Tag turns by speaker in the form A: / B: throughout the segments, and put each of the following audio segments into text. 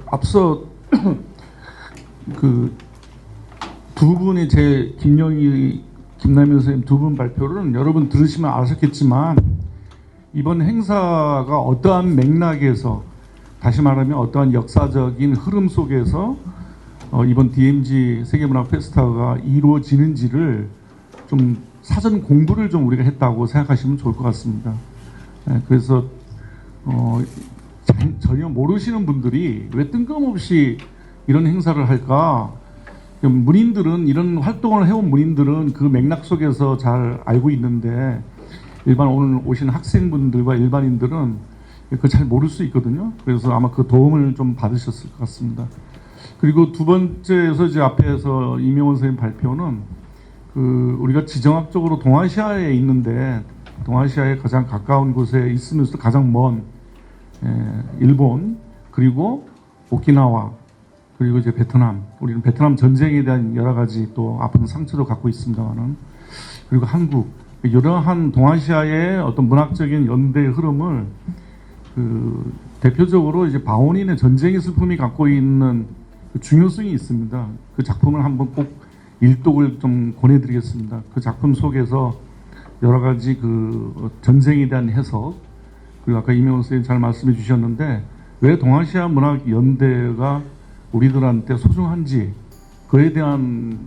A: 앞서 그 두 분이 제 김남일 선생님 두 분 발표를 여러분 들으시면 아셨겠지만 이번 행사가 어떠한 맥락에서 다시 말하면 어떠한 역사적인 흐름 속에서 이번 DMZ 세계문학 페스티벌가 이루어지는지를 좀 사전 공부를 좀 우리가 했다고 생각하시면 좋을 것 같습니다. 그래서 전혀 모르시는 분들이 왜 뜬금없이 이런 행사를 할까? 문인들은 이런 활동을 해온 문인들은 그 맥락 속에서 잘 알고 있는데 일반 오늘 오신 학생분들과 일반인들은 그걸 잘 모를 수 있거든요. 그래서 아마 그 도움을 좀 받으셨을 것 같습니다. 그리고 두 번째에서 이제 앞에서 이명원 선생님 발표는 우리가 지정학적으로 동아시아에 있는데 동아시아에 가장 가까운 곳에 있으면서도 가장 먼 일본 그리고 오키나와 그리고 이제 베트남, 우리는 베트남 전쟁에 대한 여러 가지 또 아픈 상처도 갖고 있습니다만은 그리고 한국 이러한 동아시아의 어떤 문학적인 연대 흐름을 대표적으로 이제 바오닌의 전쟁의 슬픔이 갖고 있는 중요성이 있습니다. 그 작품을 한번 꼭 일독을 좀 권해드리겠습니다. 그 작품 속에서 여러 가지 전쟁에 대한 해석 그리고 아까 이명원 선생님 잘 말씀해 주셨는데 왜 동아시아 문학 연대가 우리들한테 소중한지 그에 대한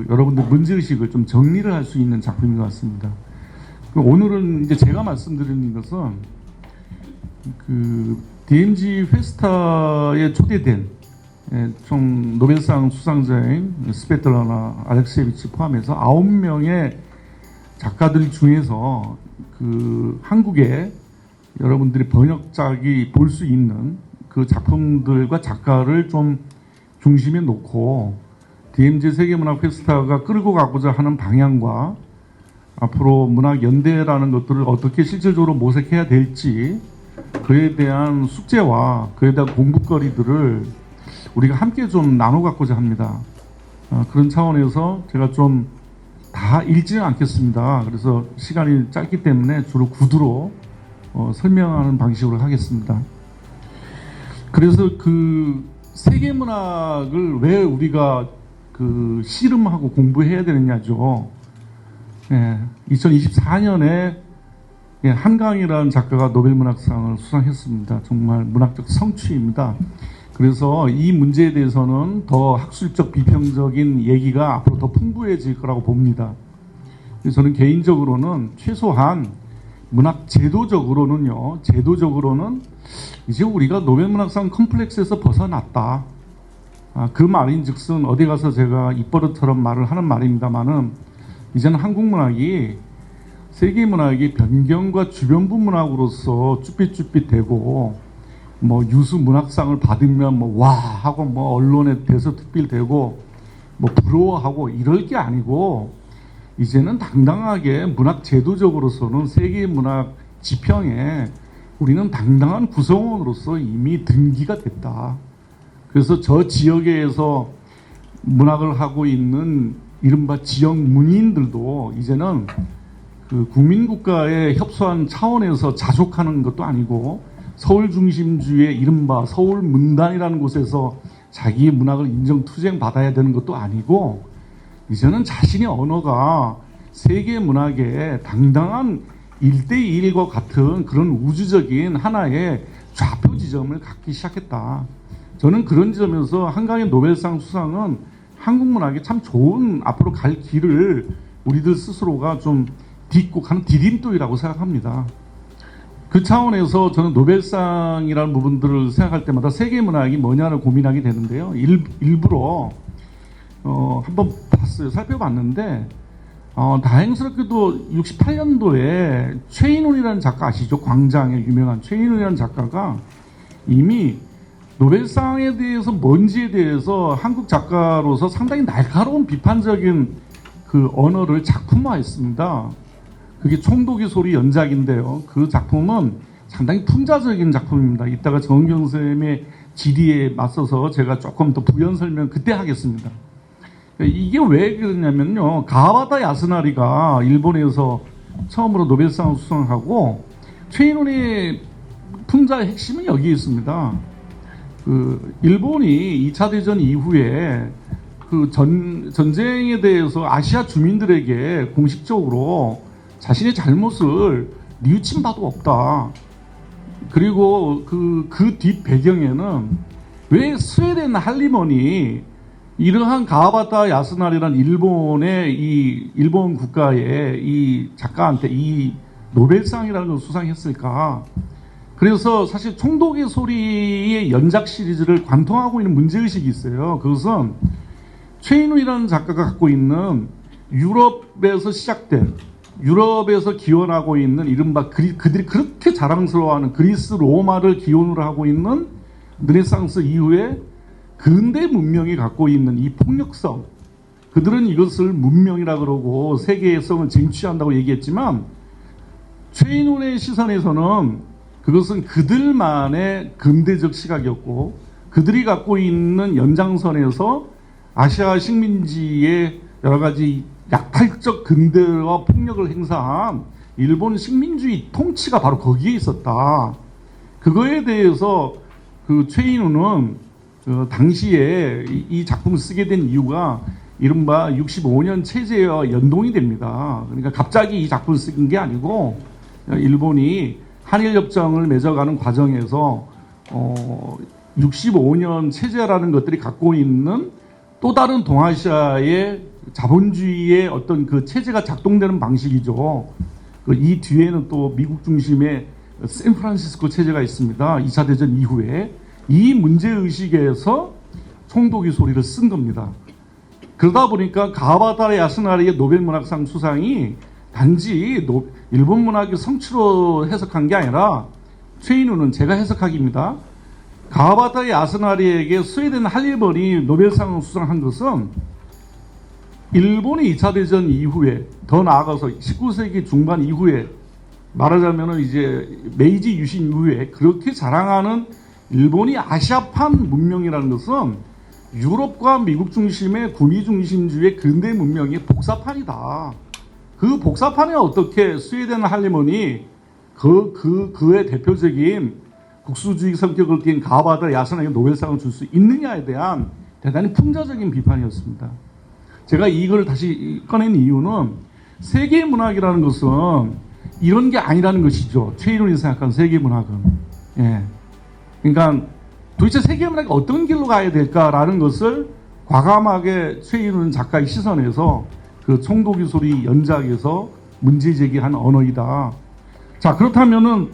A: 여러분들 문제의식을 좀 정리를 할 수 있는 작품인 것 같습니다. 오늘은 이제 제가 말씀드리는 것은 DMZ 페스타에 초대된 총 노벨상 수상자인 스베틀라나 알렉세예비치 포함해서 9명의 작가들 중에서 한국에 여러분들이 번역작이 볼 수 있는 그 작품들과 작가를 좀 중심에 놓고 DMZ 세계문학 페스타가 끌고 가고자 하는 방향과 앞으로 문학연대라는 것들을 어떻게 실질적으로 모색해야 될지 그에 대한 숙제와 그에 대한 공부거리들을 우리가 함께 좀 나눠 갖고자 합니다. 그런 차원에서 제가 좀 다 읽지는 않겠습니다. 그래서 시간이 짧기 때문에 주로 구두로 설명하는 방식으로 하겠습니다. 그래서 세계문학을 왜 우리가 씨름하고 공부해야 되느냐죠. 2024년에 한강이라는 작가가 노벨문학상을 수상했습니다. 정말 문학적 성취입니다. 그래서 이 문제에 대해서는 더 학술적 비평적인 얘기가 앞으로 더 풍부해질 거라고 봅니다. 그래서 저는 개인적으로는 최소한 문학 제도적으로는 이제 우리가 노벨문학상 컴플렉스에서 벗어났다. 그 말인즉슨 어디 가서 제가 입버릇처럼 말을 하는 말입니다만은 이제는 한국 문학이 세계 문학이 변경과 주변부 문학으로서 쭈삣쭈삣대고 유수 문학상을 받으면 와 하고 언론에 대서특필되고 부러워하고 이럴 게 아니고 이제는 당당하게 문학 제도적으로서는 세계 문학 지평에 우리는 당당한 구성원으로서 이미 등기가 됐다. 그래서 저 지역에서 문학을 하고 있는 이른바 지역 문인들도 이제는 국민국가에 협소한 차원에서 자족하는 것도 아니고 서울 중심주의 이른바 서울 문단이라는 곳에서 자기의 문학을 인정 투쟁 받아야 되는 것도 아니고 이제는 자신의 언어가 세계 문학의 당당한 1대1과 같은 그런 우주적인 하나의 좌표 지점을 갖기 시작했다. 저는 그런 지점에서 한강의 노벨상 수상은 한국 문학에 참 좋은 앞으로 갈 길을 우리들 스스로가 좀 딛고 가는 디딤돌이라고 생각합니다. 그 차원에서 저는 노벨상이라는 부분들을 생각할 때마다 세계 문학이 뭐냐를 고민하게 되는데요. 일부러 한번 봤어요. 살펴봤는데 다행스럽게도 68년도에 최인훈이라는 작가 아시죠? 광장의 유명한 최인훈이라는 작가가 이미 노벨상에 대해서 뭔지에 대해서 한국 작가로서 상당히 날카로운 비판적인 언어를 작품화했습니다. 그게 총독의 소리 연작인데요. 그 작품은 상당히 풍자적인 작품입니다. 이따가 정은경 선생님의 질의에 맞서서 제가 조금 더 부연 설명 그때 하겠습니다. 이게 왜 그러냐면요. 가와다 야스나리가 일본에서 처음으로 노벨상을 수상하고 최인훈의 풍자의 핵심은 여기에 있습니다. 그 일본이 2차 대전 이후에 그 전쟁에 대해서 아시아 주민들에게 공식적으로 자신의 잘못을 뉘우친 바도 없다. 그리고 그 뒷 배경에는 왜 스웨덴 할리먼이 이러한 가와바타 야스나리라는 일본 국가의 이 작가한테 이 노벨상이라는 걸 수상했을까? 그래서 사실 총독의 소리의 연작 시리즈를 관통하고 있는 문제의식이 있어요. 그것은 최인훈이라는 작가가 갖고 있는 유럽에서 시작된, 유럽에서 기원하고 있는 이른바 그들이 그렇게 자랑스러워하는 그리스 로마를 기원으로 하고 있는 르네상스 이후에 근대 문명이 갖고 있는 이 폭력성, 그들은 이것을 문명이라 그러고 세계성을 쟁취한다고 얘기했지만 최인훈의 시선에서는 그것은 그들만의 근대적 시각이었고 그들이 갖고 있는 연장선에서 아시아 식민지의 여러 가지 약탈적 근대와 폭력을 행사한 일본 식민주의 통치가 바로 거기에 있었다. 그거에 대해서 그 최인훈은 당시에 이 작품을 쓰게 된 이유가 이른바 65년 체제와 연동이 됩니다. 그러니까 갑자기 이 작품을 쓴 게 아니고 일본이 한일협정을 맺어가는 과정에서 65년 체제라는 것들이 갖고 있는 또 다른 동아시아의 자본주의의 어떤 그 체제가 작동되는 방식이죠. 이 뒤에는 또 미국 중심의 샌프란시스코 체제가 있습니다. 2차 대전 이후에. 이 문제의식에서 총독의 소리를 쓴 겁니다. 그러다 보니까 가와바타 야스나리의 노벨문학상 수상이 단지 일본 문학의 성취로 해석한 게 아니라 최인훈은 제가 해석하기입니다. 가와바타 야스나리에게 스웨덴 할리번이 노벨상을 수상한 것은 일본이 2차 대전 이후에 더 나아가서 19세기 중반 이후에 말하자면 이제 메이지 유신 이후에 그렇게 자랑하는 일본이 아시아판 문명이라는 것은 유럽과 미국 중심의 구미 중심주의 근대 문명의 복사판이다. 그 복사판에 어떻게 스웨덴 할리먼이 그의 대표적인 국수주의 성격을 띈 가와바타 야스나리에 노벨상을 줄 수 있느냐에 대한 대단히 풍자적인 비판이었습니다. 제가 이걸 다시 꺼낸 이유는 세계문학이라는 것은 이런 게 아니라는 것이죠. 최인훈이 생각한 세계문학은. 예. 그러니까 도대체 세계문학이 어떤 길로 가야 될까라는 것을 과감하게 최인훈 작가의 시선에서 그 총독의 소리 연작에서 문제 제기한 언어이다. 자, 그렇다면은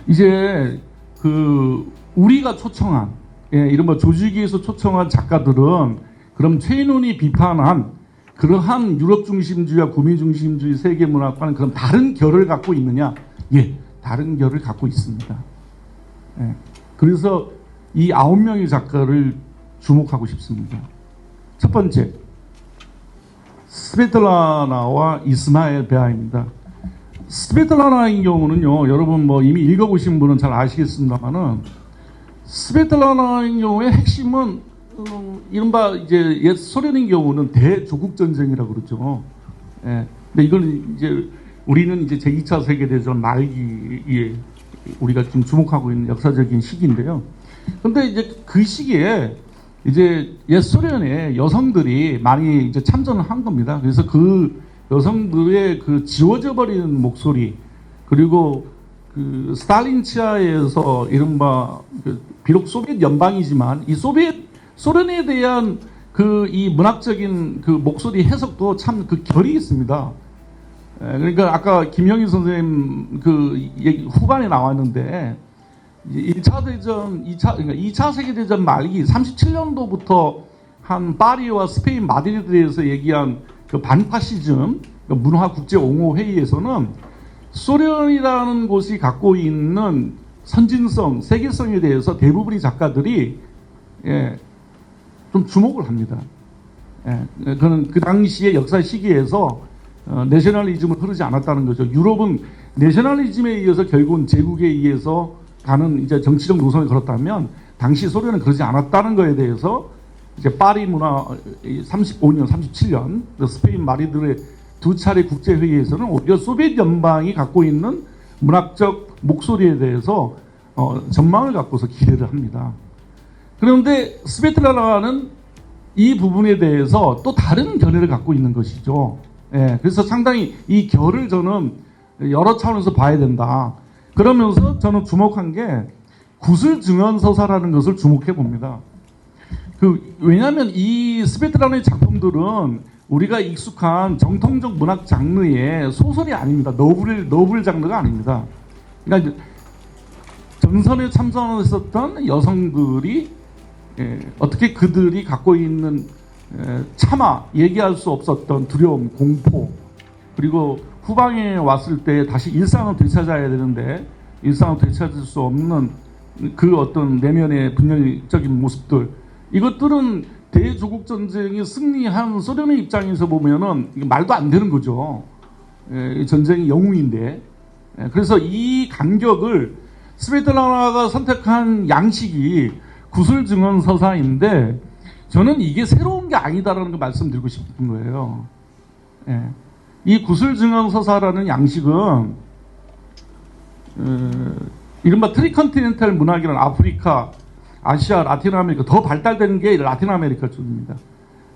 A: 이제 그 우리가 초청한 이른바 조직위에서 초청한 작가들은 그럼 최인훈이 비판한 그러한 유럽 중심주의와 구미 중심주의 세계문학과는 그럼 다른 결을 갖고 있느냐? 예, 다른 결을 갖고 있습니다. 예, 그래서 이 9명의 작가를 주목하고 싶습니다. 첫 번째, 스베틀라나와 이스마엘 베아입니다. 스베틀라나의 경우는요, 여러분 뭐 이미 읽어보신 분은 잘 아시겠습니다만은 스베틀라나의 경우의 핵심은 이른바 이제 옛 소련의 경우는 대조국 전쟁이라고 그러죠. 예. 근데 이건 이제 우리는 이제 제2차 세계대전 말기에 우리가 지금 주목하고 있는 역사적인 시기인데요. 근데 이제 그 시기에 이제 옛 소련의 여성들이 많이 이제 참전을 한 겁니다. 그래서 그 여성들의 그 지워져 버리는 목소리, 그리고 그 스탈린 치하에서 이른바 비록 소비에트 연방이지만 이 소련에 대한 그 이 문학적인 그 목소리 해석도 참 그 결이 있습니다. 그러니까 아까 김영희 선생님 그 얘기 후반에 나왔는데 1차 대전, 그러니까 2차 세계대전 말기 37년도부터 한 파리와 스페인 마드리드에서 얘기한 그 반파시즘 문화 국제 옹호 회의에서는 소련이라는 곳이 갖고 있는 선진성, 세계성에 대해서 대부분의 작가들이 좀 주목을 합니다. 그는 그 당시의 역사 시기에서 내셔널리즘을 흐르지 않았다는 거죠. 유럽은 내셔널리즘에 의해서 결국은 제국에 의해서 가는 이제 정치적 노선을 걸었다면 당시 소련은 그러지 않았다는 거에 대해서 이제 파리 문화 35년, 37년 스페인 마드리드의 두 차례 국제회의에서는 오히려 소비에트 연방이 갖고 있는 문학적 목소리에 대해서 전망을 갖고서 기대를 합니다. 그런데 스베틀라나는 이 부분에 대해서 또 다른 견해를 갖고 있는 것이죠. 예, 그래서 상당히 이 결을 저는 여러 차원에서 봐야 된다. 그러면서 저는 주목한 게 구슬 증언서사라는 것을 주목해 봅니다. 왜냐하면 이 스베틀라나의 작품들은 우리가 익숙한 정통적 문학 장르의 소설이 아닙니다. 너블 장르가 아닙니다. 그러니까 전선에 참전했었던 여성들이 어떻게 그들이 갖고 있는 차마 얘기할 수 없었던 두려움, 공포, 그리고 후방에 왔을 때 다시 일상을 되찾아야 되는데 일상을 되찾을 수 없는 그 어떤 내면의 분열적인 모습들, 이것들은 대조국 전쟁이 승리한 소련의 입장에서 보면은 말도 안 되는 거죠. 전쟁이 영웅인데. 그래서 이 간격을 스베틀라나가 선택한 양식이 구슬 증언 서사인데 저는 이게 새로운 게 아니다라는 걸 말씀드리고 싶은 거예요. 이 구슬 증언 서사라는 양식은 이른바 트리컨티넨탈 문학이라는 아프리카, 아시아, 라틴 아메리카 더 발달된 게 라틴 아메리카 쪽입니다.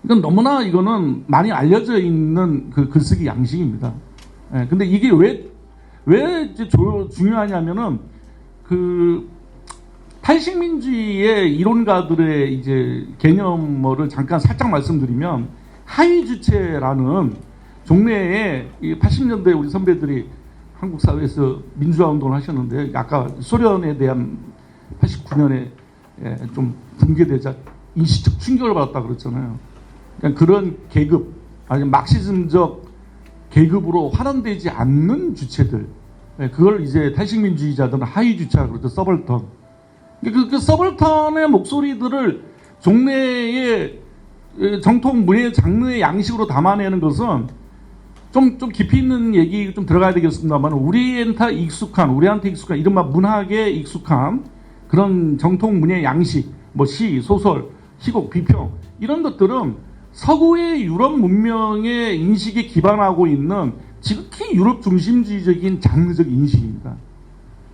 A: 이건 너무나 이거는 많이 알려져 있는 그 글쓰기 양식입니다. 근데 이게 왜 중요하냐면은 그 탈식민주의의 이론가들의 이제 개념을 잠깐 살짝 말씀드리면 하위 주체라는 종래에 80년대 우리 선배들이 한국 사회에서 민주화 운동을 하셨는데 아까 소련에 대한 89년에 좀 붕괴되자 인식적 충격을 받았다 그랬잖아요. 그런 계급, 아니 막시즘적 계급으로 환원되지 않는 주체들, 그걸 이제 탈식민주의자들은 하위 주체라 그러죠. 서벌턴. 그 서벌턴의 목소리들을 종래의 정통 문예 장르의 양식으로 담아내는 것은 좀 깊이 있는 얘기 좀 들어가야 되겠습니다만 우리한테 익숙한 이른바 문학에 익숙한 그런 정통 문예 양식, 뭐 시, 소설, 희곡, 비평 이런 것들은 서구의 유럽 문명의 인식에 기반하고 있는 지극히 유럽 중심주의적인 장르적 인식입니다.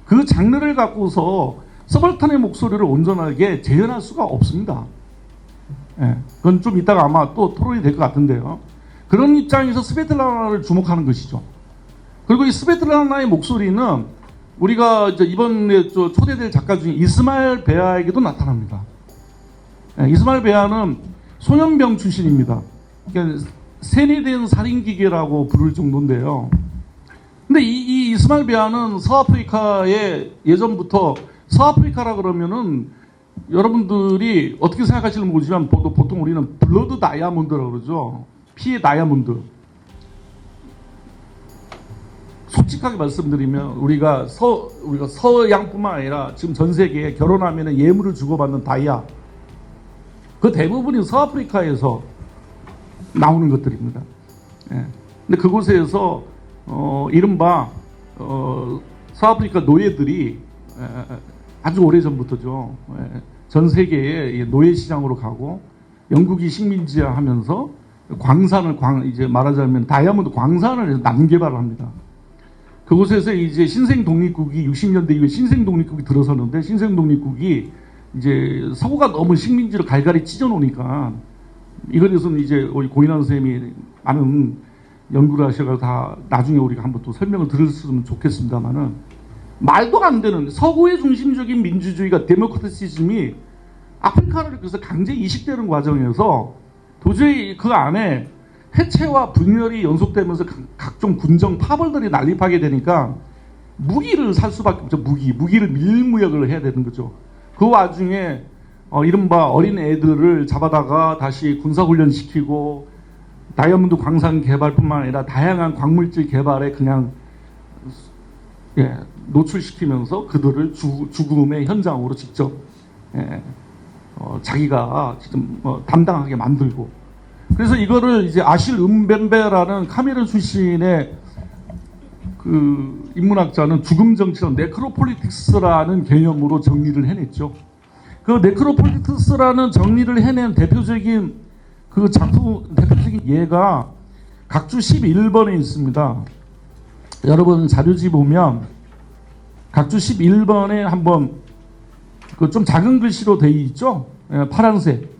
A: 그 장르를 갖고서 서벌턴의 목소리를 온전하게 재현할 수가 없습니다. 그건 좀 이따가 아마 또 토론이 될 것 같은데요. 그런 입장에서 스베틀라나를 주목하는 것이죠. 그리고 이 스베틀라나의 목소리는 우리가 이제 이번에 초대될 작가 중에 이스마일 베아에게도 나타납니다. 이스마일 베아는 소년병 출신입니다. 그러니까 세뇌된 살인기계라고 부를 정도인데요. 근데 이 이스마일 베아는 서아프리카에 예전부터 서아프리카라 그러면은 여러분들이 어떻게 생각하실지 모르지만 보통 우리는 블러드 다이아몬드라고 그러죠. 피의 다이아몬드. 솔직하게 말씀드리면 우리가 서양뿐만 아니라 지금 전 세계에 결혼하면 예물을 주고받는 다이아, 그 대부분이 서아프리카에서 나오는 것들입니다. 근데 그곳에서 이른바 서아프리카 노예들이 아주 오래전부터죠. 전 세계에 노예 시장으로 가고 영국이 식민지화하면서 광산을 이제 말하자면 다이아몬드 광산을 난개발을 합니다. 그곳에서 이제 신생 독립국이 60년대 이후에 신생 독립국이 들어서는데 신생 독립국이 이제 서구가 너무 식민지를 갈갈이 찢어놓으니까 이거에 대해서는 이제 우리 고인환 선생님이 많은 연구를 하셔서 다 나중에 우리가 한번 또 설명을 들었으면 좋겠습니다만은 말도 안 되는 서구의 중심적인 민주주의가 데모크라시즘이 아프리카를 그래서 강제 이식되는 과정에서 도저히 그 안에 해체와 분열이 연속되면서 각종 군정 파벌들이 난립하게 되니까 무기를 살 수밖에 없죠. 무기를 밀무역을 해야 되는 거죠. 그 와중에 이른바 어린 애들을 잡아다가 다시 군사훈련시키고 다이아몬드 광산 개발뿐만 아니라 다양한 광물질 개발에 그냥 노출시키면서 그들을 죽음의 현장으로 직접 자기가 직접 담당하게 만들고, 그래서 이거를 이제 아실 음벤베라는 카메룬 출신의 그 인문학자는 죽음 정치론 네크로폴리틱스라는 개념으로 정리를 해냈죠. 그 네크로폴리틱스라는 정리를 해낸 대표적인 그 작품, 대표적인 예가 각주 11번에 있습니다. 여러분 자료지 보면 각주 11번에 한번 그 좀 작은 글씨로 되어 있죠. 파란색.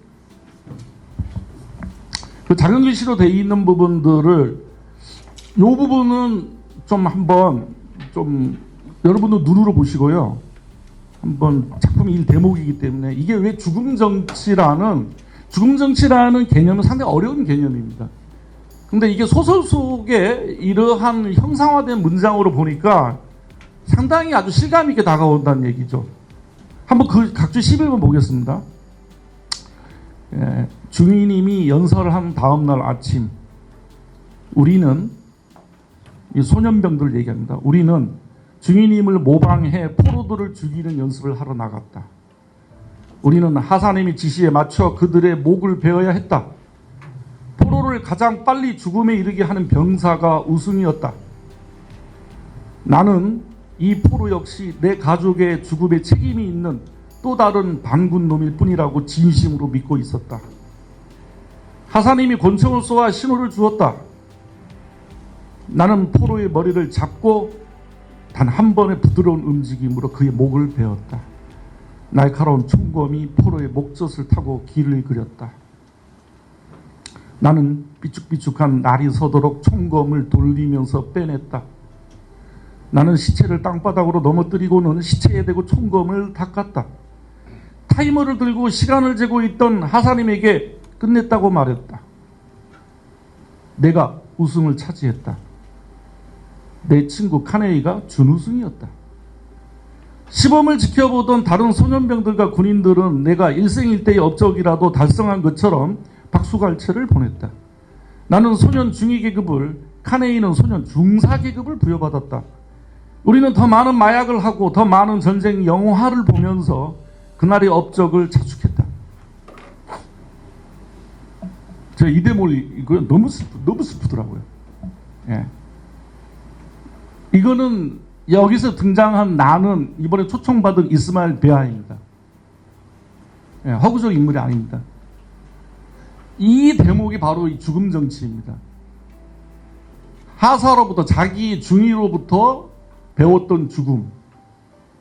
A: 그 작은 글씨로 되어 있는 부분들을 이 부분은 좀 한번 좀 여러분도 눈으로 보시고요. 한번 작품이 일 대목이기 때문에 이게 왜 죽음 정치라는 개념은 상당히 어려운 개념입니다. 근데 이게 소설 속에 이러한 형상화된 문장으로 보니까 상당히 아주 실감 있게 다가온다는 얘기죠. 한번 그 각주 11번 보겠습니다. 중위님이 연설을 한 다음날 아침, 우리는 이 소년병들을 얘기합니다. 우리는 중위님을 모방해 포로들을 죽이는 연습을 하러 나갔다. 우리는 하사님의 지시에 맞춰 그들의 목을 베어야 했다. 포로를 가장 빨리 죽음에 이르게 하는 병사가 우승이었다. 나는 이 포로 역시 내 가족의 죽음에 책임이 있는 또 다른 반군 놈일 뿐이라고 진심으로 믿고 있었다. 하사님이 권총을 쏘아 신호를 주었다. 나는 포로의 머리를 잡고 단 한 번의 부드러운 움직임으로 그의 목을 베었다. 날카로운 총검이 포로의 목젖을 타고 길을 그렸다. 나는 삐죽삐죽한 날이 서도록 총검을 돌리면서 빼냈다. 나는 시체를 땅바닥으로 넘어뜨리고는 시체에 대고 총검을 닦았다. 타이머를 들고 시간을 재고 있던 하사님에게 끝냈다고 말했다. 내가 우승을 차지했다. 내 친구 카네이가 준우승이었다. 시범을 지켜보던 다른 소년병들과 군인들은 내가 일생일대의 업적이라도 달성한 것처럼 박수갈채를 보냈다. 나는 소년 중위 계급을, 카네이는 소년 중사 계급을 부여받았다. 우리는 더 많은 마약을 하고 더 많은 전쟁 영화를 보면서 그날의 업적을 자축했다. 제가 이 대목이 이거 너무 슬프더라고요. 예. 이거는 여기서 등장한 나는 이번에 초청받은 이스마엘 베아입니다. 예, 허구적 인물이 아닙니다. 이 대목이 바로 이 죽음 정치입니다. 하사로부터 자기 중위로부터 배웠던 죽음,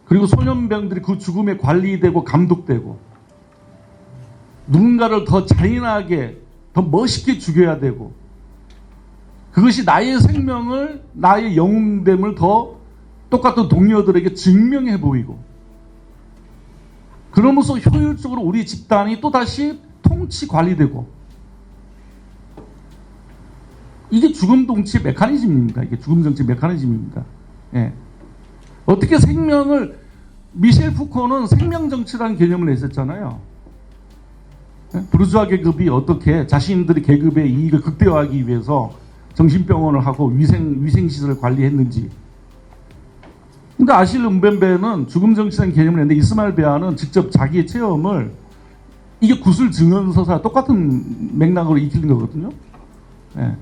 A: 그리고 소년병들이 그 죽음에 관리되고 감독되고 누군가를 더 잔인하게 더 멋있게 죽여야 되고 그것이 나의 생명을 나의 영웅됨을 더 똑같은 동료들에게 증명해 보이고 그러면서 효율적으로 우리 집단이 또다시 통치 관리되고 이게 죽음 정치 메커니즘입니다. 이게 죽음 정치 메커니즘입니다. 예. 어떻게 생명을 미셸 푸코는 생명 정치라는 개념을 냈었잖아요. 예? 부르주아 계급이 어떻게 자신들의 계급의 이익을 극대화하기 위해서 정신병원을 하고 위생시설을 관리했는지. 그러니까 아실 음벤베는 죽음 정치라는 개념을 냈는데 이스마엘 베아는 직접 자기의 체험을 이게 구술 증언서사 똑같은 맥락으로 익히는 거거든요. 예.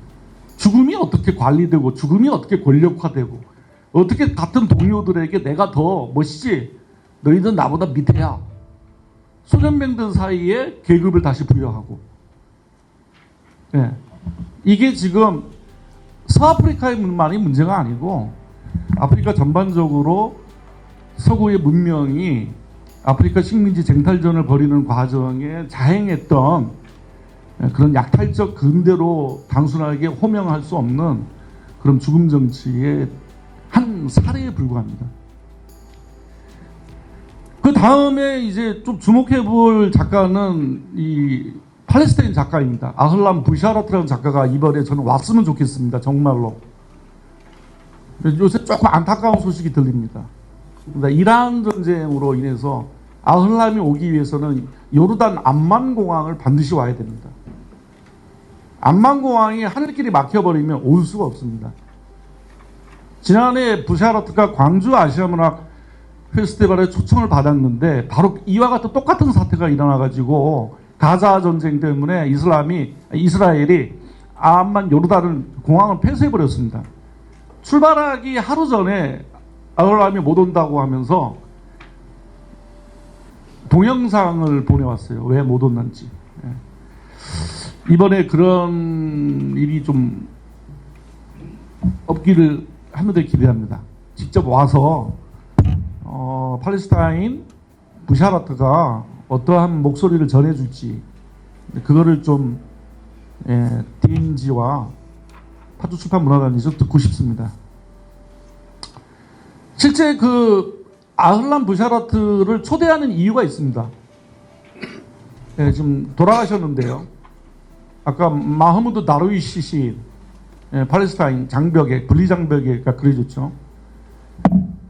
A: 죽음이 어떻게 관리되고 죽음이 어떻게 권력화되고 어떻게 같은 동료들에게 내가 더 멋있지 너희들 나보다 밑에야 소년병들 사이에 계급을 다시 부여하고 예. 이게 지금 서아프리카의만이 문제가 아니고 아프리카 전반적으로 서구의 문명이 아프리카 식민지 쟁탈전을 벌이는 과정에 자행했던 그런 약탈적 근대로 단순하게 호명할 수 없는 그런 죽음 정치의 한 사례에 불과합니다. 그 다음에 이제 좀 주목해 볼 작가는 이 팔레스타인 작가입니다. 아흘람 부샤라트라는 작가가 이번에 저는 왔으면 좋겠습니다. 정말로. 요새 조금 안타까운 소식이 들립니다. 이란 전쟁으로 인해서 아흘람이 오기 위해서는 요르단 암만 공항을 반드시 와야 됩니다. 암만 공항이 하늘길이 막혀버리면 올 수가 없습니다. 지난해 부샤라트가 광주 아시아문학 페스티벌에 초청을 받았는데 바로 이와 같은 똑같은 사태가 일어나가지고 가자 전쟁 때문에 이스라엘이 암만 요르단을 공항을 폐쇄해버렸습니다. 출발하기 하루 전에 아흘람이 못 온다고 하면서 동영상을 보내왔어요. 왜 못 온는지. 이번에 그런 일이 좀 없기를 하늘에 기대합니다. 직접 와서 팔레스타인 부샤라트가 어떠한 목소리를 전해줄지 그거를 좀 DMZ와 파주출판문화관에서 듣고 싶습니다. 실제 그 아흘람 부샤라트를 초대하는 이유가 있습니다. 지금 돌아가셨는데요. 아까 마흐무드 다르위시 시인, 팔레스타인 장벽에, 분리장벽에가 그려졌죠.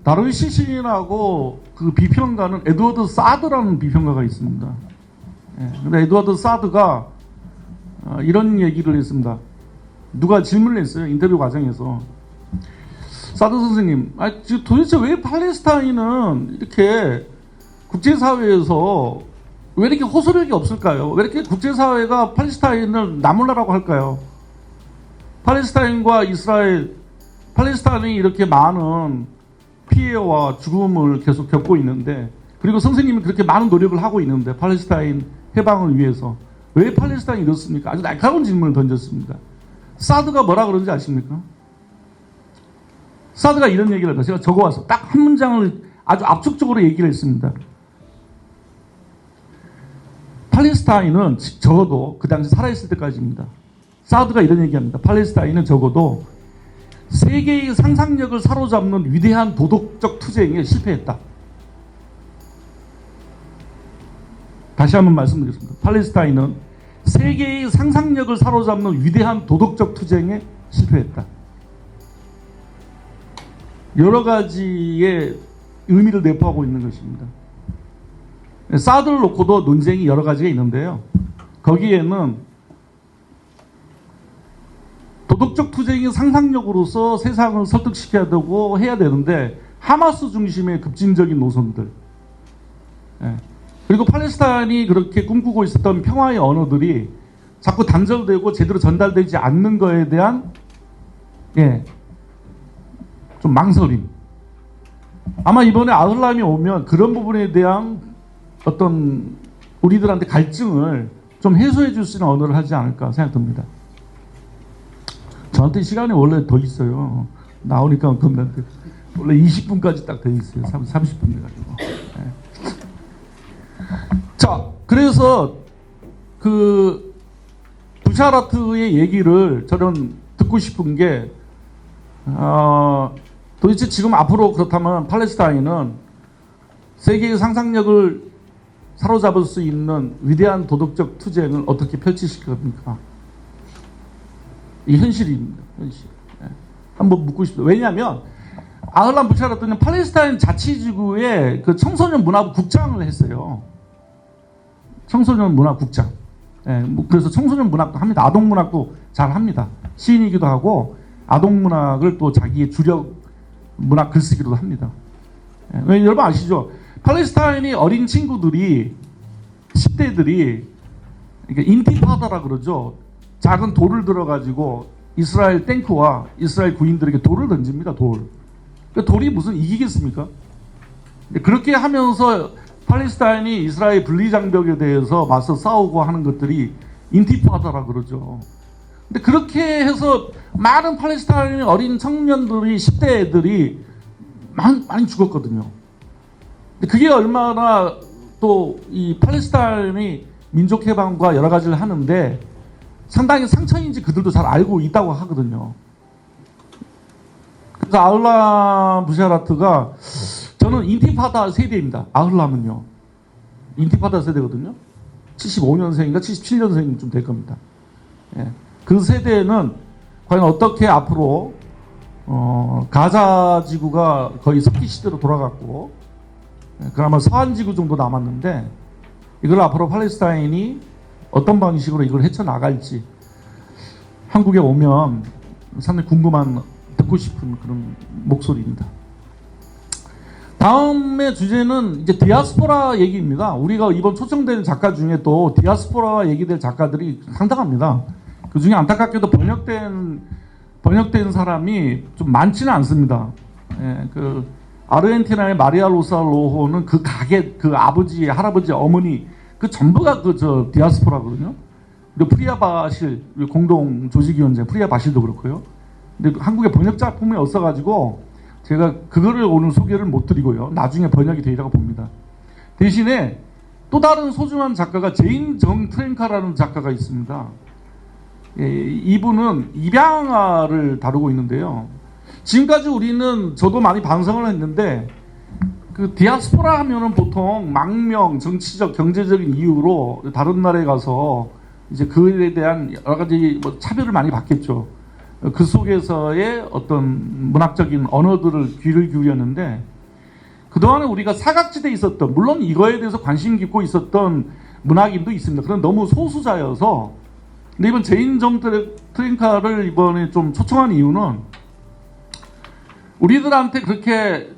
A: 다르위시 시인하고 그 비평가는 에드워드 사드라는 비평가가 있습니다. 근데 에드워드 사드가 이런 얘기를 했습니다. 누가 질문을 했어요. 인터뷰 과정에서. 사드 선생님, 도대체 왜 팔레스타인은 이렇게 국제사회에서 왜 이렇게 호소력이 없을까요? 왜 이렇게 국제사회가 팔레스타인을 나몰라라고 할까요? 팔레스타인과 이스라엘, 팔레스타인이 이렇게 많은 피해와 죽음을 계속 겪고 있는데, 그리고 선생님이 그렇게 많은 노력을 하고 있는데 팔레스타인 해방을 위해서 왜 팔레스타인이 이렇습니까? 아주 날카로운 질문을 던졌습니다. 사드가 뭐라 그러는지 아십니까? 사드가 이런 얘기를 합니다. 제가 적어와서 딱 한 문장을 아주 압축적으로 얘기를 했습니다. 팔레스타인은 적어도 그 당시 살아있을 때까지입니다. 사드가 이런 얘기합니다. 팔레스타인은 적어도 세계의 상상력을 사로잡는 위대한 도덕적 투쟁에 실패했다. 다시 한번 말씀드리겠습니다. 팔레스타인은 세계의 상상력을 사로잡는 위대한 도덕적 투쟁에 실패했다. 여러 가지의 의미를 내포하고 있는 것입니다. 사드를 놓고도 논쟁이 여러 가지가 있는데요. 거기에는 도덕적 투쟁의 상상력으로서 세상을 설득시켜야 되고 해야 되는데 하마스 중심의 급진적인 노선들, 그리고 팔레스타인이 그렇게 꿈꾸고 있었던 평화의 언어들이 자꾸 단절되고 제대로 전달되지 않는 것에 대한 좀 망설임. 아마 이번에 아흘람이 오면 그런 부분에 대한 어떤 우리들한테 갈증을 좀 해소해 줄 수 있는 언어를 하지 않을까 생각됩니다. 저한테 시간이 원래 더 있어요. 나오니까 겁난데 원래 20분까지 딱 돼 있어요. 30분 돼가지고. 자, 그래서 그 부샤라트의 얘기를 저는 듣고 싶은 게 도대체 지금 앞으로 그렇다면 팔레스타인은 세계의 상상력을 사로잡을 수 있는 위대한 도덕적 투쟁을 어떻게 펼치실 겁니까? 이 현실입니다. 현실. 한번 묻고 싶어요. 왜냐하면 아흘람 부샤라트는 팔레스타인 자치지구에 그 청소년 문화부 국장을 했어요. 청소년 문화국장. 그래서 청소년 문학도 합니다. 아동 문학도 잘 합니다. 시인이기도 하고 아동 문학을 또 자기의 주력 문학 글쓰기도 합니다. 여러분 아시죠? 팔레스타인이 어린 친구들이 10대들이 인티파다라 그러죠. 작은 돌을 들어가지고 이스라엘 탱크와 이스라엘 군인들에게 돌을 던집니다. 돌이 무슨 이기겠습니까? 그렇게 하면서 팔레스타인이 이스라엘 분리장벽에 대해서 맞서 싸우고 하는 것들이 인티파다라 그러죠. 근데 그렇게 해서 많은 팔레스타인 어린 청년들이 10대 애들이 많이 죽었거든요. 근데 그게 얼마나 또 이 팔레스타인이 민족 해방과 여러 가지를 하는데 상당히 상처인지 그들도 잘 알고 있다고 하거든요. 그래서 아흘람 부샤라트가 저는 인티파다 세대입니다. 아흘람은요. 인티파다 세대거든요. 75년생인가 77년생쯤 될 겁니다. 그 세대는 과연 어떻게 앞으로 가자 지구가 거의 석기 시대로 돌아갔고 그나마 서한 지구 정도 남았는데 이걸 앞으로 팔레스타인이 어떤 방식으로 이걸 헤쳐나갈지 한국에 오면 상당히 궁금한, 듣고 싶은 그런 목소리입니다. 다음의 주제는 이제 디아스포라 얘기입니다. 우리가 이번 초청된 작가 중에 또 디아스포라와 얘기될 작가들이 상당합니다. 그 중에 안타깝게도 번역된 사람이 좀 많지는 않습니다. 그 아르헨티나의 마리아 로사 로호는 그 가게, 그 아버지, 할아버지, 어머니 그 전부가 저 디아스포라거든요. 그리고 프리아 바실 공동 조직위원장 프리아 바실도 그렇고요. 근데 한국에 번역 작품이 없어가지고 제가 그거를 오늘 소개를 못 드리고요. 나중에 번역이 되리라고 봅니다. 대신에 또 다른 소중한 작가가 제인 정 트랭카라는 작가가 있습니다. 이분은 입양아를 다루고 있는데요. 지금까지 우리는 저도 많이 반성을 했는데 그 디아스포라 하면은 보통 망명, 정치적, 경제적인 이유로 다른 나라에 가서 이제 그에 대한 여러 가지 뭐 차별을 많이 받겠죠. 그 속에서의 어떤 문학적인 언어들을 귀를 기울였는데 그동안에 우리가 사각지대에 있었던, 물론 이거에 대해서 관심 깊고 있었던 문학인도 있습니다. 그런 너무 소수자여서. 근데 이번 제인 정 트랭카를 이번에 좀 초청한 이유는 우리들한테 그렇게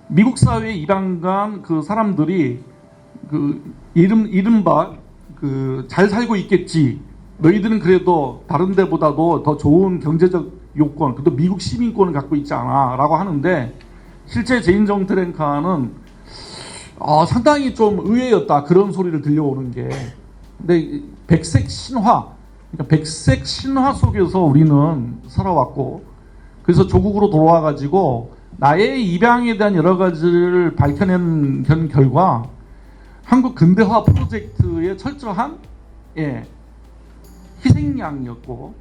A: 미국 사회에 입양간 그 사람들이 그 이른바 그 잘 살고 있겠지. 너희들은 그래도 다른 데보다도 더 좋은 경제적 요건, 그래도 미국 시민권을 갖고 있지 않아 라고 하는데 실제 제인 정 트랭카는 상당히 좀 의외였다. 그런 소리를 들려오는 게. 근데 백색 신화, 그러니까 백색 신화 속에서 우리는 살아왔고 그래서 조국으로 돌아와가지고 나의 입양에 대한 여러 가지를 밝혀낸 결과 한국 근대화 프로젝트의 철저한 희생양이었고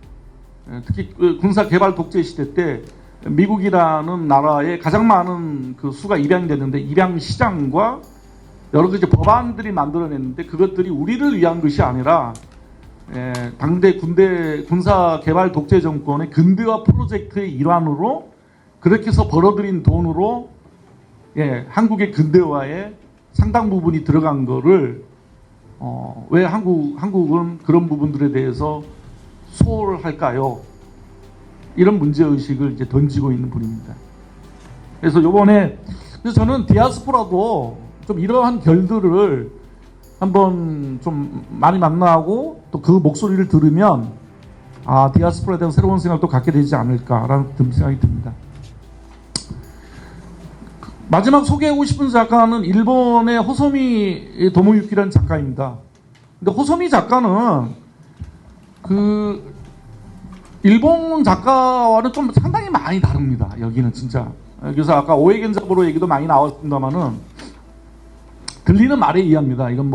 A: 특히 군사 개발 독재 시대 때 미국이라는 나라에 가장 많은 그 수가 입양이 됐는데 입양 시장과 여러 가지 법안들이 만들어냈는데 그것들이 우리를 위한 것이 아니라 당대 군사 개발 독재 정권의 근대화 프로젝트의 일환으로 그렇게 해서 벌어들인 돈으로 한국의 근대화에 상당 부분이 들어간 거를 왜 한국은 그런 부분들에 대해서 소홀할까요? 이런 문제의식을 이제 던지고 있는 분입니다. 그래서 저는 디아스포라도 좀 이러한 결들을 한번 좀 많이 만나고 또 그 목소리를 들으면 디아스포라에 대한 새로운 생각도 갖게 되지 않을까라는 생각이 듭니다. 마지막 소개하고 싶은 작가는 일본의 호소미 도모유키라는 작가입니다. 근데 호소미 작가는 그 일본 작가와는 좀 상당히 많이 다릅니다. 여기는 진짜. 그래서 아까 오에겐자부로 얘기도 많이 나왔습니다만은 들리는 말에 의합니다. 이건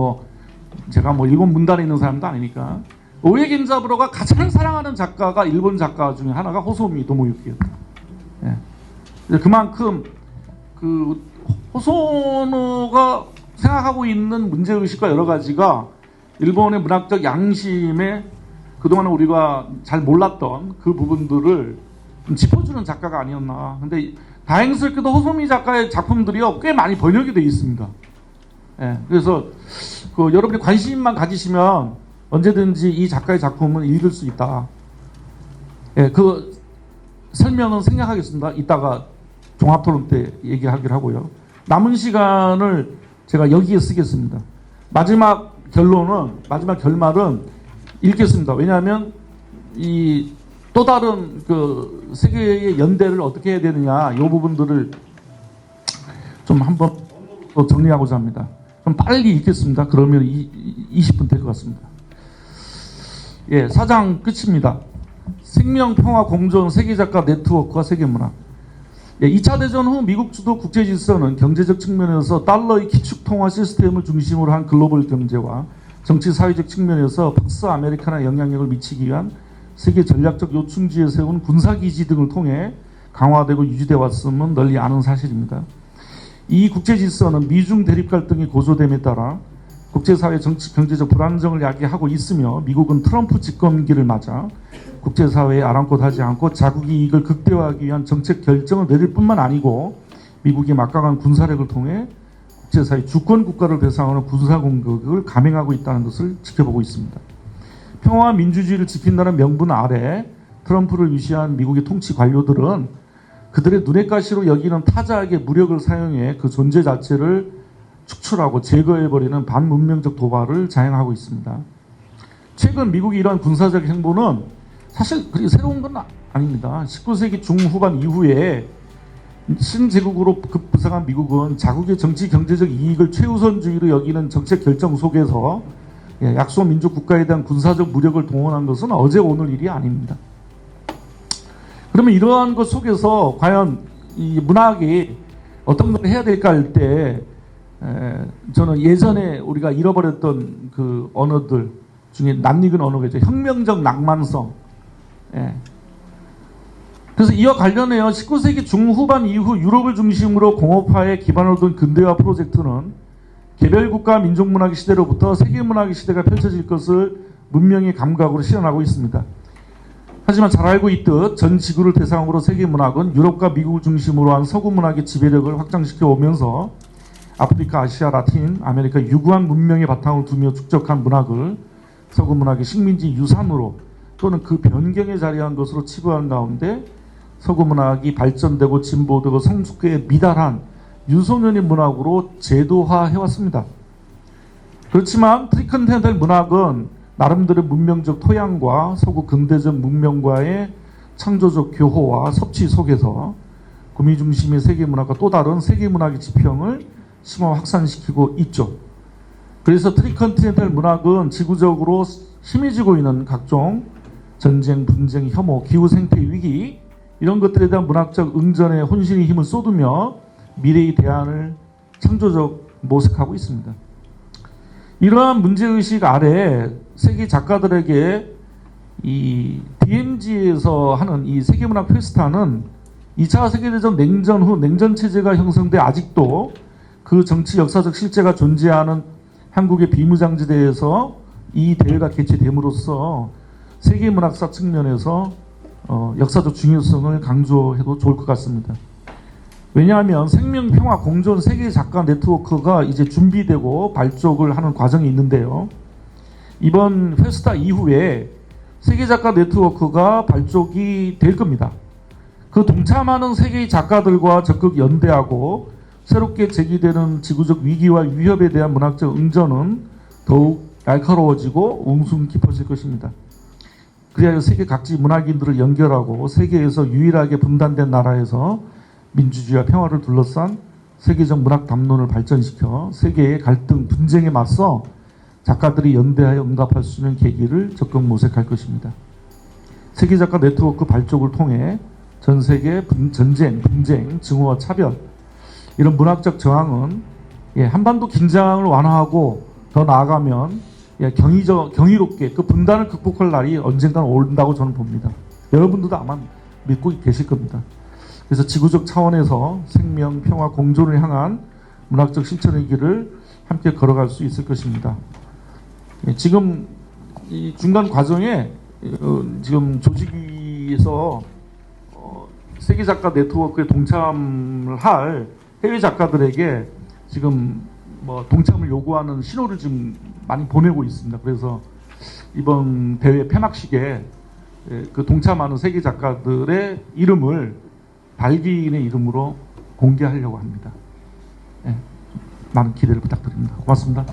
A: 제가 일본 문단에 있는 사람도 아니니까. 오에겐자부로가 가장 사랑하는 작가가 일본 작가 중에 하나가 호소미 도모유키였다. 그만큼 그 호소노가 생각하고 있는 문제의식과 여러 가지가 일본의 문학적 양심에 그동안 우리가 잘 몰랐던 그 부분들을 좀 짚어주는 작가가 아니었나. 근데 다행스럽게도 호소미 작가의 작품들이요 꽤 많이 번역이 되어 있습니다. 그래서 여러분이 관심만 가지시면 언제든지 이 작가의 작품은 읽을 수 있다. 그 설명은 생략하겠습니다. 이따가 종합토론 때 얘기하기로 하고요. 남은 시간을 제가 여기에 쓰겠습니다. 마지막 결말은 읽겠습니다. 왜냐하면 이 또 다른 그 세계의 연대를 어떻게 해야 되느냐 이 부분들을 좀 한번 또 정리하고자 합니다. 좀 빨리 읽겠습니다. 그러면 20분 될 것 같습니다. 사장 끝입니다. 생명, 평화, 공존, 세계작가 네트워크와 세계문화. 2차 대전 후 미국 주도 국제 질서는 경제적 측면에서 달러의 기축 통화 시스템을 중심으로 한 글로벌 경제와 정치 사회적 측면에서 팍스 아메리카나 영향력을 미치기 위한 세계 전략적 요충지에 세운 군사기지 등을 통해 강화되고 유지되어 왔음은 널리 아는 사실입니다. 이 국제 질서는 미중 대립 갈등이 고조됨에 따라 국제사회 정치 경제적 불안정을 야기하고 있으며 미국은 트럼프 집권기를 맞아 국제사회에 아랑곳하지 않고 자국 이익을 극대화하기 위한 정책 결정을 내릴 뿐만 아니고 미국이 막강한 군사력을 통해 국제사회 주권 국가를 대상으로 군사 공격을 감행하고 있다는 것을 지켜보고 있습니다. 평화와 민주주의를 지킨다는 명분 아래 트럼프를 위시한 미국의 통치 관료들은 그들의 눈엣 가시로 여기는 타자에게 무력을 사용해 그 존재 자체를 축출하고 제거해버리는 반문명적 도발을 자행하고 있습니다. 최근 미국이 이러한 군사적 행보는 사실 그리 새로운 건 아닙니다. 19세기 중후반 이후에 신제국으로 급부상한 미국은 자국의 정치 경제적 이익을 최우선주의로 여기는 정책 결정 속에서 약소 민족 국가에 대한 군사적 무력을 동원한 것은 어제 오늘 일이 아닙니다. 그러면 이러한 것 속에서 과연 이 문학이 어떤 걸 해야 될까 할 때 저는 예전에 우리가 잃어버렸던 그 언어들 중에 낯익은 언어가 있죠. 혁명적 낭만성. 예. 그래서 이와 관련해요. 19세기 중후반 이후 유럽을 중심으로 공업화에 기반을 둔 근대화 프로젝트는 개별국가 민족문화의 시대로부터 세계문화의 시대가 펼쳐질 것을 문명의 감각으로 실현하고 있습니다. 하지만 잘 알고 있듯 전 지구를 대상으로 세계문학은 유럽과 미국을 중심으로 한 서구문학의 지배력을 확장시켜 오면서 아프리카, 아시아, 라틴, 아메리카 유구한 문명의 바탕을 두며 축적한 문학을 서구문학의 식민지 유산으로 또는 그 변경에 자리한 것으로 치부한 가운데 서구문학이 발전되고 진보되고 성숙에 미달한 유소년의 문학으로 제도화해왔습니다. 그렇지만 트리컨티넨탈 문학은 나름대로 문명적 토양과 서구 근대적 문명과의 창조적 교호와 섭취 속에서 구미 중심의 세계문학과 또 다른 세계문학의 지평을 심화 확산시키고 있죠. 그래서 트리컨티넨탈 문학은 지구적으로 심해지고 있는 각종 전쟁, 분쟁, 혐오, 기후 생태 위기 이런 것들에 대한 문학적 응전에 혼신의 힘을 쏟으며 미래의 대안을 창조적 모색하고 있습니다. 이러한 문제의식 아래 세계 작가들에게 이 DMZ에서 하는 이 세계문학 페스타는 2차 세계대전 냉전 후 냉전체제가 형성돼 아직도 그 정치 역사적 실제가 존재하는 한국의 비무장지대에서 이 대회가 개최됨으로써 세계문학사 측면에서 역사적 중요성을 강조해도 좋을 것 같습니다. 왜냐하면 생명, 평화, 공존 세계 작가 네트워크가 이제 준비되고 발족을 하는 과정이 있는데요. 이번 페스타 이후에 세계 작가 네트워크가 발족이 될 겁니다. 그 동참하는 세계의 작가들과 적극 연대하고 새롭게 제기되는 지구적 위기와 위협에 대한 문학적 응전은 더욱 날카로워지고 웅숭 깊어질 것입니다. 그리하여 세계 각지 문학인들을 연결하고 세계에서 유일하게 분단된 나라에서 민주주의와 평화를 둘러싼 세계적 문학 담론을 발전시켜 세계의 갈등, 분쟁에 맞서 작가들이 연대하여 응답할 수 있는 계기를 적극 모색할 것입니다. 세계작가 네트워크 발족을 통해 전 세계 전쟁, 분쟁, 증오와 차별 이런 문학적 저항은 한반도 긴장을 완화하고 더 나아가면 경이롭게 그 분단을 극복할 날이 언젠가는 온다고 저는 봅니다. 여러분들도 아마 믿고 계실 겁니다. 그래서 지구적 차원에서 생명, 평화, 공존을 향한 문학적 실천의 길을 함께 걸어갈 수 있을 것입니다. 지금 이 중간 과정에 지금 조직위에서 세계 작가 네트워크에 동참을 할 해외 작가들에게 지금 동참을 요구하는 신호를 지금 많이 보내고 있습니다. 그래서 이번 대회 폐막식에 그 동참하는 세계 작가들의 이름을 발기인의 이름으로 공개하려고 합니다. 많은 기대를 부탁드립니다. 고맙습니다.